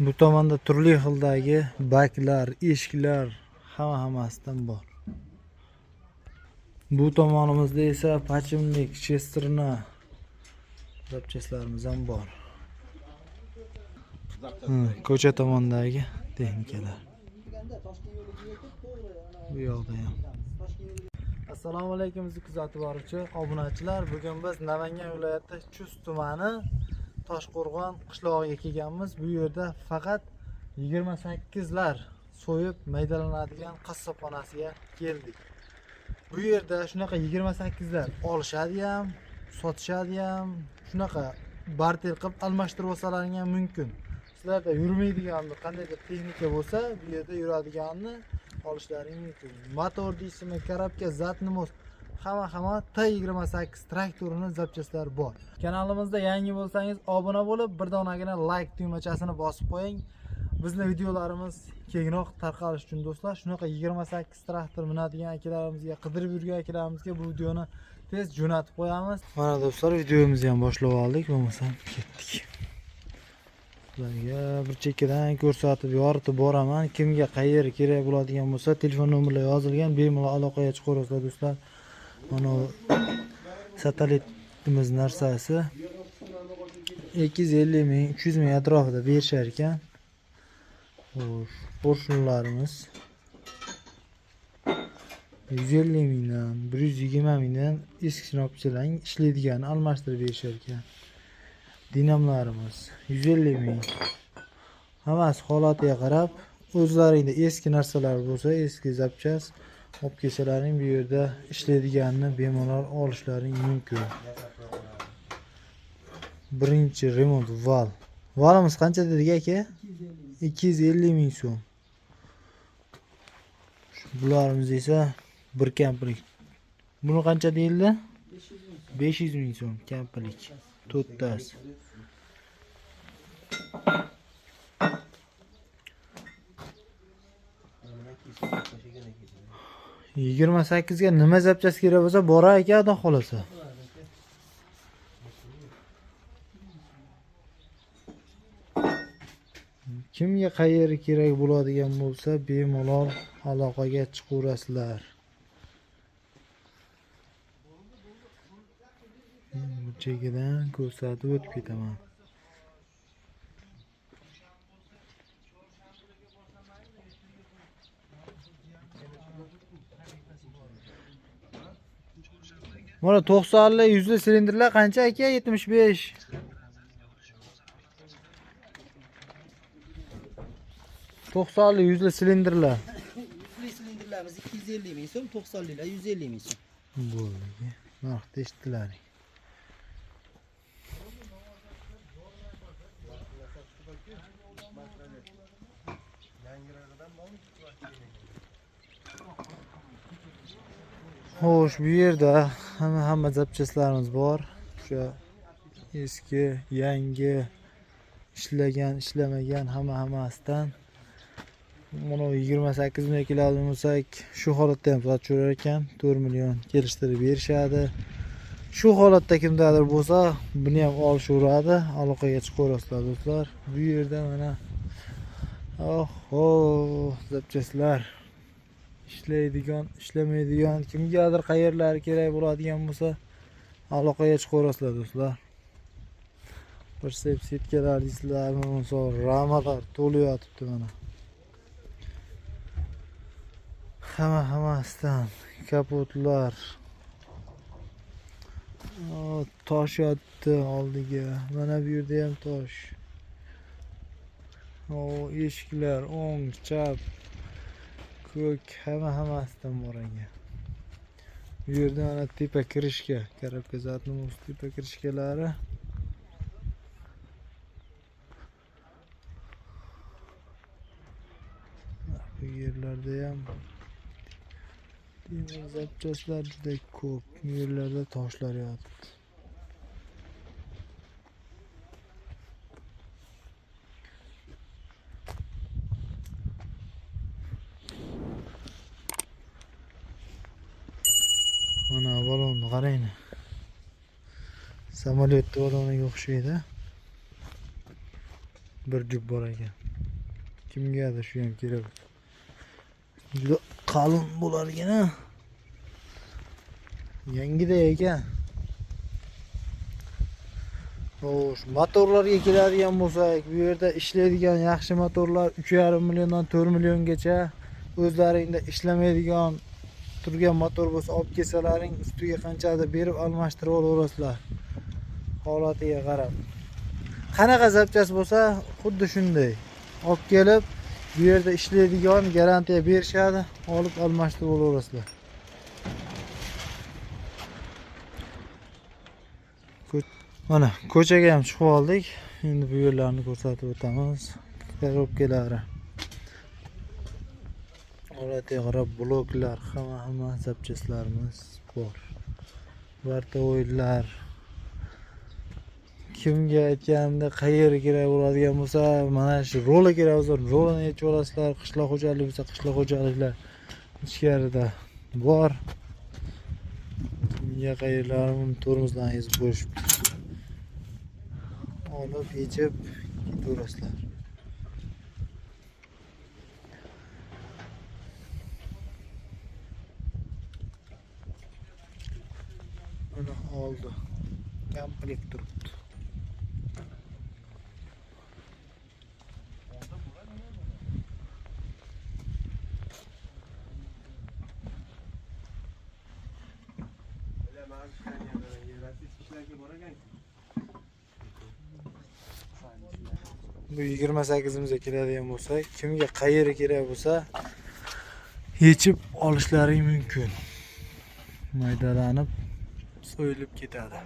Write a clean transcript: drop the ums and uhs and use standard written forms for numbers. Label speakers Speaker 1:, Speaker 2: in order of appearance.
Speaker 1: Bu tomonda turli xildagi baklar, eshiklar hammasidan bor. Bu tomonimizda esa pachimlik, chesterna zapchastlarimiz ham bor. Ko'cha tomondagi texnikalar. Bu yoqda ham. Assalomu alaykum kuzatib boruvchi obunachilar. Bugun biz Namangan viloyati Chust tumani Toshqo'rg'on qishlog'iga kelganmiz. Bu yerda faqat 28lar so'yib maydalanadigan qassobxonasiga keldik. Bu yerda shunaqa 28lar olishadi ham, sotishadi ham, shunaqa barter qilib almashtirib olsalaring ham mumkin. Sizlarda yurmaydigan qandaydir texnika bo'lsa, bu yerda yuradiganini olishlaring mumkin. Motor deysizmi, korobka, zatnimos, hamma T28 traktorining zapchastlari bor. Kanalimizda yangi bo'lsangiz obuna bo'lib, bir donagina like tugmachasini bosib qo'ying. Bizning videolarimiz kengroq tarqalish uchun do'stlar, shunaqa 28 traktor minadigan akalarimizga, qidirib yurgan akalarimizga bu videoni tez jo'natib qo'yamiz. Mana do'stlar, videomizni ham boshlab oldik, bo'lmasam ketdik. Sizlarga bir chekkadan ko'rsatib yoritib boraman. Kimga qayeri kerak bo'ladigan bo'lsa, telefon nomerlar yozilgan, bemalol aloqaga chiqaverasizlar do'stlar. Mana satelitimiz narsasi 250 ming, 300 ming atrofida berishar ekan. Porshunlarimiz 150 mingdan, 120 mingdan eski sinopchilarning ishlaydigan almashtirib berishar ekan. Dinamlarimiz 150 ming. Hammasi holatiga qarab, o'zlaringda eski narsalar bo'lsa, eski zapchas olib kelsalaring bu yerda ishlaydiganini bemalol olishlaring mumkin. Birinchi remont val. Valimiz qancha dedik aka? 250 ming so'm. Bularimiz esa bir kamplik. Buni qancha deyildi? 500 ming so'm kamplik. To'rttasi. 28 ga nima zapchas kerak bo'lsa, bora aka, xudo xolasa. Kimga qayeri kerak bo'ladigan bo'lsa, bemalol aloqaga chiqaverasizlar. Bu chekkadan ko'rsatib o'tib ketaman. Mana 90 li 100 li silindrlar qancha aka? 75. To'qsonli 100 li silindrlar.
Speaker 2: 100 li silindrlarimiz 250 ming so'm, 90 lilar 150 ming so'm.
Speaker 1: Bo'ldi. Narxni eshitdilaring. Xo'sh, bu yerda hamma zapchastlarimiz bor. O'sha eski, yangi, ishlagan, ishlamagan hammasidan. Mana 28 ming keladigan bo'lsak, shu holatda ham sotaverar ekan, 4 million kelishtirib berishadi. Shu holatda kimdadir bo'lsa, buni ham olishaveradi, aloqaga chiqaverasizlar do'stlar. Bu yerda mana zapchastlar ishlaydigan, ishlamaydigan, kimgadir qayerlari kerak bo'ladigan bo'lsa, aloqaga chiqaverasizlar do'stlar. Bir sitkalar deysizlarmi, misol ramalar to'lib yotibdi mana. Hammasidan kapotlar. Tosh yotdi oldiga. Mana bu yerda ham tosh. Eshiklar o'ng, chap, ko'k hammasidan bor ekan. Bu yerda mana tepa kirishga, korobka zatning tepa kirishkalari. Bu yerlarda ham zapchastlar juda ko'p. Bu yerlarda toshlar yotibdi. Mana balonni qarang. Samolyot baloniga o'xshaydi. Bir jup bor ekan. Kimgadir shu ham kerak. Juda qalin bo'lar ekan. Yangida ekan. Xo'sh, motorlarga keladigan bo'lsak, bu yerda ishlaydigan yaxshi motorlar 3,5 milliondan 4 milliongacha. O'zlaringda ishlamaydigan turgan motor bo'lsa, olib kelsalaring, ustiga qanchadir berib almashtirib olaverasizlar. Holatiga qarab. Qanaqa zapchast bo'lsa, xuddi shunday. Olib kelib, bu yerda ishlaydigan garantiya berishadi, olib almashtirib olaverasizlar. Mana ko'chaga ham chiqib oldik. Endi bu yerlarni ko'rsatib o'tamiz. Korobkalari. Holatiga qarab bloklar, hamma zapchastlarimiz bor. Vartovoylar. Kimga aytganda qayerga kerak bo'ladigan bo'lsa, mana shu rola kerak bo'lsa, rolani yechib olasizlar. Qishloq xo'jaligi bo'lsa, qishloq xo'jaliklar ichkarida bor. Kimga qayerlarim tormozdan ezib qo'yishibdi. Olib yechib ketaverasizlar. Mana oldi. Komplekt turibdi. Bu 28imizga keladigan bo'lsak, kimga qayeri kerak bo'lsa, yechib olishlari mumkin. Maydalanib, so'yilib ketadi.